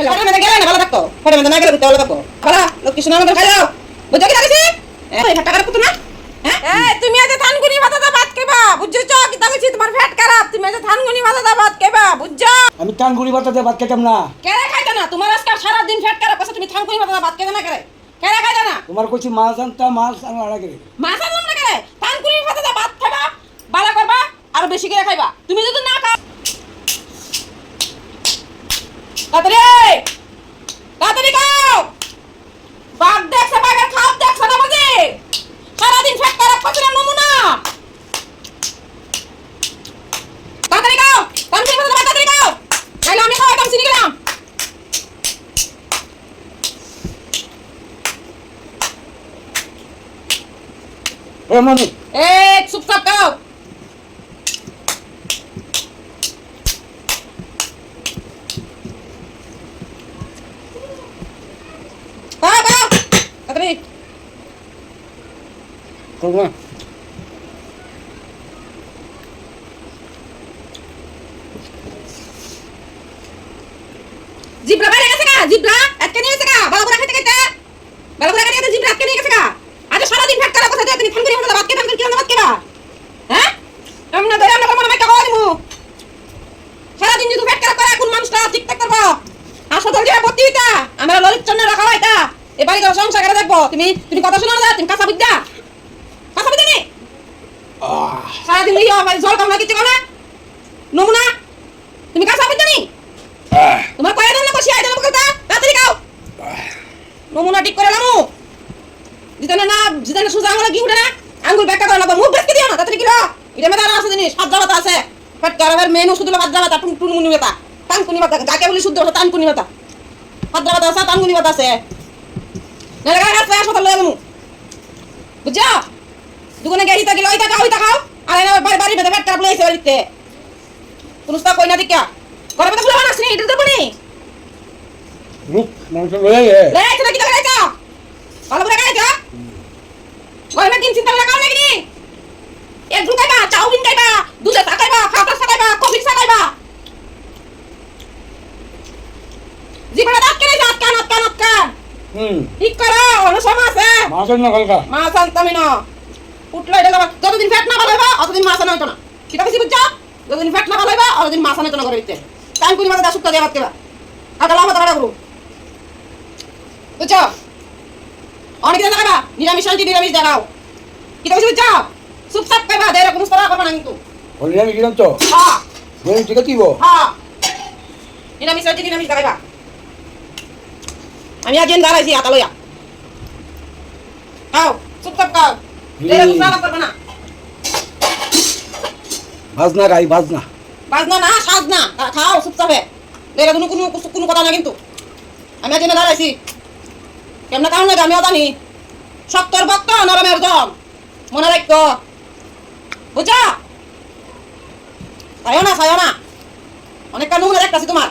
Photo মেরে গেলে না ভালো থাকো ফটো মেরে না গেলে ভালো থাকো ভালো লক্ষ্মী সোনা মতো খাই দাও বুঝছো কি লাগছে এই টাকা কত না হ্যাঁ তুমি আজ থানগুনি ভাতটা ভাত খাবা বুঝছো কি তাকছি তোমার পেট খারাপ তুমি আজ থানগুনি ভাতটা ভাত খাবা বুঝছো আমি টাঙ্গুরি ভাততে ভাত খেতাম না। কেরে খাইতা না তোমার আজকাল সারা দিন পেট খারাপ আছে তুমি থানগুনি ভাতটা ভাত খাইতা না কেরে কেরে খাইতা না তোমার কইছি মাছ আনতা মাছ আনা লাগে মাছ আনলাম না কেরে থানগুনি ভাতটা ভাত খাবা ভালো করবা আর বেশি করে খাইবা তুমি যদি না খাও তাড়াতাড়ি খাও বাঘ দেখছে বাঘের খাও দেখছে না বাজে সারাদিন ফেট খারাপ করছে না নমুনা তাড়াতাড়ি খাও তাড়াতাড়ি খাও তাহলে আমি খাওয়াইতাম চিনি গেলাম ও মামু চুপচাপ খাও তাড়াতাড়ি করব না জিবরা বাইরে গেছে গা জিবরা আটকে নিয়ে গেছে গা ভালো করে খেতে খেতে ভালো করে খেতে জিবরা আটকে নিয়ে গেছে গা আজ সারা দিন ফেট খারাপ কথা তুমি থানগুনি ভাত খেতাম কি ভাত খেবা হ্যাঁ আমরা ধরে আমরা মনে মাইকা খাওয়া দিমু সারা দিন যদি ফেট খারাপ করে কোন মানুষটা ঠিকঠাক করবো হাসপাতাল দিয়ে ভর্তি হইতা আমরা ললিত চন্দ্র রাখা হইতা এই বাড়ি ঘর সংসার করে দেখবো তুমি কথা শোনা না তুমি কাঁচা বিদ্যা নেই সারা দিন জল কামনা কিছু না নমুনা তুমি কাঁচা বিদ্যা নেই তোমার কয়ে দেন না বসে আইতে আমাকে তাড়াতাড়ি খাও নমুনা ঠিক করে লামু জিতানা সুজা আঙুলে কি উঠে না আঙ্গুল ব্যাখ্যা করে লাগবে মুখ বেঁকে দিও না তাড়াতাড়ি কিলো এটা মেয়েদের আরো আছে জিনিস সাত জামাতা আছে ফেট কারাবের মেন ওষুধ হলো সাত জামাতা টুনটুনি ব্যথা টানকুনি ব্যথা যাকে বলি শুদ্ধ ভাষা টানকুনি ব্যথা সাত জামাতা আছে টানকুনি ব্যথা আছে নালে গায়ে হাত পায়ে হাসপাতাল লয়ে যাবো বুঝছো দোকানে গিয়ে হিতা গেলে ওইটা খাও আর এনে বাড়ি বেঁধে ফেট খারাপ লইছে বাড়িতে পুরুষটা কই না দিকা করে বেঁধে ফুলা বানাস নি এটা তো বনি রূপ মাংস লয়ে রে এটা কি লাগাইছা ভালো করে লাগাইছা গরমে দিন চিন্তা করে খাও নাকি এক ঢুকাই বা চাউমিন খাইবা দুধে চা খাইবা খাতা চা খাইবা কফি চা খাইবা জীবনে দাঁত কেনে দাঁত কান ঠিক করো অন্য সময় আছে মাছ না কালকা মাছ আনতামি না উঠলো এটা যতদিন ফ্যাট না ভালো হইবা অতদিন মাছ আনা হইতো না ঠিক আছে বুঝছো যতদিন ফ্যাট না ভালো হইবা অতদিন মাছ আনা হইতো না করে দিতে টাইম কুড়ি মাথা শুক্তা দিয়ে ভাত খাবা হাতা লাভ হাতা করু বুঝছো অনেক দিন দেখাবা নিরামিষ শান্তি নিরামিষ দেখাও কি কথা বুঝছো চুপচাপ খাইবা দেরে কোনো সরা করবা না কিন্তু বলি আমি কিরাম তো হ্যাঁ বলি ঠিক আছে হ্যাঁ নিরামিষ শান্তি নিরামিষ দেখাইবা আমি আজ দিন দাঁড়াইছি হাতা লইয়া খাও চুপচাপ খাও দেরে কোনো সরা করবা না ভাজনা গাই ভাজনা বাজনা না সাজনা খাও চুপচাপে দেরে কোনো কথা না কিন্তু আমি আজ দিন দাঁড়াইছি কেমন কারণ লাগে আমিও জানি শক্তর ভক্ত নরমের দম মনে রাখো বুঝা খাইও না অনেকটা নমুনা দেখতেছি তোমার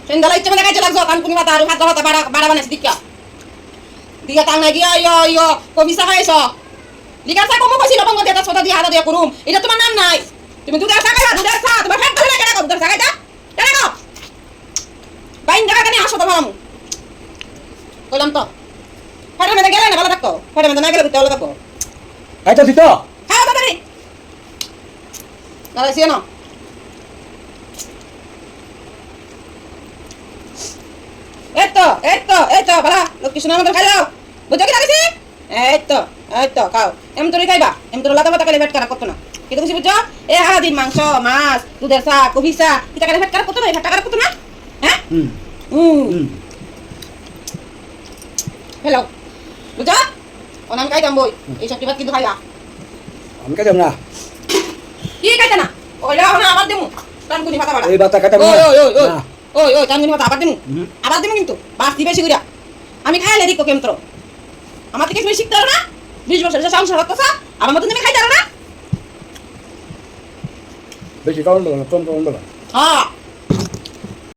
সেন্দালা ইচ্ছে মানে কাজে লাগছো কানকুনি মাথা আর হাত হাতা বাড়া বানাইছি দিকা টাং নাই গিয়া ইয়ো কবিসা খাইছ লিখাছা কম কইছি লবঙ্গ দিয়ে সোদা দিয়ে হাতা দিয়ে করুম এটা তোমার নাম নাই তুমি দুধের চা খাইবা দুধের চা তোমার ফেট ধরে কেন দুধের চা খাইতা কেন বাইন জায়গা কেন আসো তোমার আমু কইলাম তো ফেটে মেরে গেলে না ভালো থাকো ফেটে মেরে না গেলে ভালো থাকো আইতা দিত খাও তাড়াতাড়ি দাঁড়াইছি না এই তো বালা লক্ষ্মী সোনা মতো খাই দাও বুঝছো কি লাগছে এই তো খাও এম তোরে খাইবা এম তোর লাতা পাতা খাইলে পেট খারাপ করতো না কিন্তু বুঝছো এ সারাদিন মাংস মাছ দুধের চা কফি চা এটা খাইলে পেট খারাপ করতো না পেট খারাপ করতো না হ্যাঁ হ্যালো বুঝছো অনাম খাইতাম বই এই সব টিপাত কিন্তু খাইবা আমি খাইতাম না কি খাইতা না ওইলা না আবার দেমু টানকুনি পাতা বাড়া এই বাতা খাইতাম না ওই টানকুনি পাতা আবার দেমু কিন্তু বাড়তি বেশি কইরা আমি খাইলে দিকো কেমত্র আমার থেকে তুমি শিখতে পারো না 20 বছর সংসার করতেছ আমার মতন তুমি খাইতে পারো না বেশি কারণ বলো কম কারণ বলো হ্যাঁ